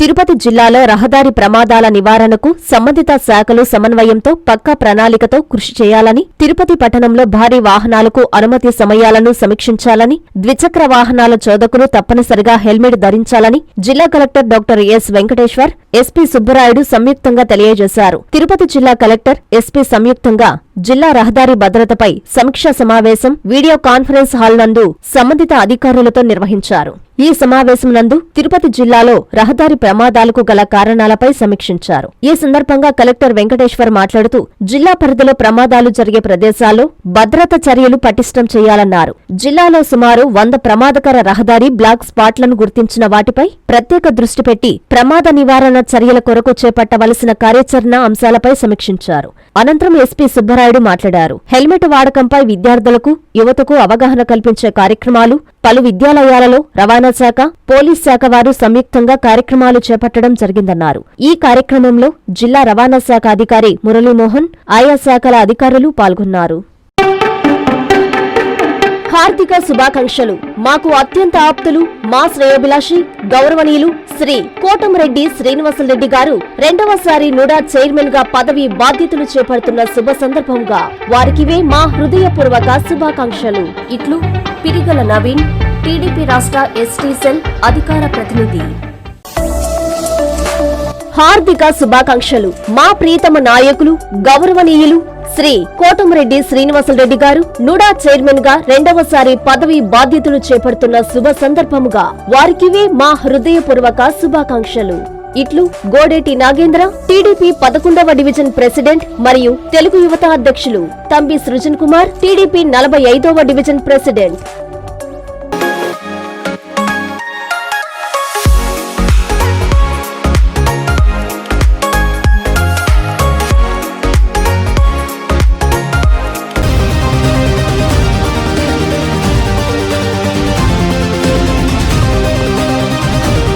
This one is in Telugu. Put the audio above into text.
తిరుపతి జిల్లాలో రహదారి ప్రమాదాల నివారణకు సంబంధిత శాఖలు సమన్వయంతో పక్కా ప్రణాళికతో కృషి చేయాలని, తిరుపతి పట్టణంలో భారీ వాహనాలకు అనుమతి సమయాలను సమీక్షించాలని, ద్విచక్ర వాహనాల చోదకులు తప్పనిసరిగా హెల్మెట్ ధరించాలని జిల్లా collector doctor yes Venkateshwar, SP Subbarayudu సంయుక్తంగా తెలియజేశారు. తిరుపతి జిల్లా కలెక్టర్, ఎస్పీ సంయుక్తంగా జిల్లా రహదారి భద్రతపై సమీక్షా సమావేశం వీడియో కాన్ఫరెన్స్ హాల్ నందు సంబంధిత అధికారులతో నిర్వహించారు. ఈ సమావేశం నందు తిరుపతి జిల్లాలో రహదారి ప్రమాదాలకు గల కారణాలపై సమీక్షించారు. ఈ సందర్భంగా కలెక్టర్ వెంకటేశ్వర్ మాట్లాడుతూ జిల్లా పరిధిలో ప్రమాదాలు జరిగే ప్రదేశాల్లో భద్రతా చర్యలు పటిష్టం చేయాలన్నారు. జిల్లాలో సుమారు 100 ప్రమాదకర రహదారి బ్లాక్ స్పాట్లను గుర్తించిన వాటిపై ప్రత్యేక దృష్టి పెట్టి ప్రమాద నివారణ చర్యల కొరకు చేపట్టవలసిన కార్యాచరణ అంశాలపై సమీక్షించారు. అనంతరం ఎస్పీ సుబ్బరాయుడు మాట్లాడారు. హెల్మెట్ వాడకంపై విద్యార్థులకు, యువతకు అవగాహన కల్పించే కార్యక్రమాలు పలు విద్యాలయాలలో రవాణా శాఖ, పోలీస్ శాఖ వారు సంయుక్తంగా కార్యక్రమాలు చేపట్టడం జరిగిందన్నారు. ఈ కార్యక్రమంలో జిల్లా రవాణా శాఖ అధికారి మురళీమోహన్, ఆయా శాఖల అధికారులు పాల్గొన్నారు. హార్దిక శుభాకాంక్షలు. మాకు అత్యంత ఆప్తులు, మా శ్రేయోభిలాషి, గౌరవనీయులు శ్రీ కోటంరెడ్డి శ్రీనివాసరెడ్డి గారు రెండవసారి నుడా చైర్మన్ గా పదవి బాధ్యతలు చేపడుతున్న శుభ సందర్భంగా వారికివే మా హృదయపూర్వక శుభాకాంక్షలు. ఇట్లు పిరిగల నవీన్, టీడీపీ రాష్ట్ర ఎస్టీ సెల్ అధికార ప్రతినిధి. హార్దిక శుభాకాంక్షలు. మా ప్రియతమ నాయకులు, గౌరవనీయులు శ్రీ కోటంరెడ్డి శ్రీనివాసరెడ్డి గారు నుడా చైర్మన్ గా రెండవసారి పదవి బాధ్యతలు చేపడుతున్న శుభ సందర్భముగా వారికివే మా హృదయపూర్వక శుభాకాంక్షలు. ఇట్లు గోడేటి నాగేంద్ర, టీడీపీ 11వ డివిజన్ ప్రెసిడెంట్ మరియు తెలుగు యువత అధ్యక్షులు తంబి సృజన్ కుమార్, టీడీపీ 45వ డివిజన్ ప్రెసిడెంట్.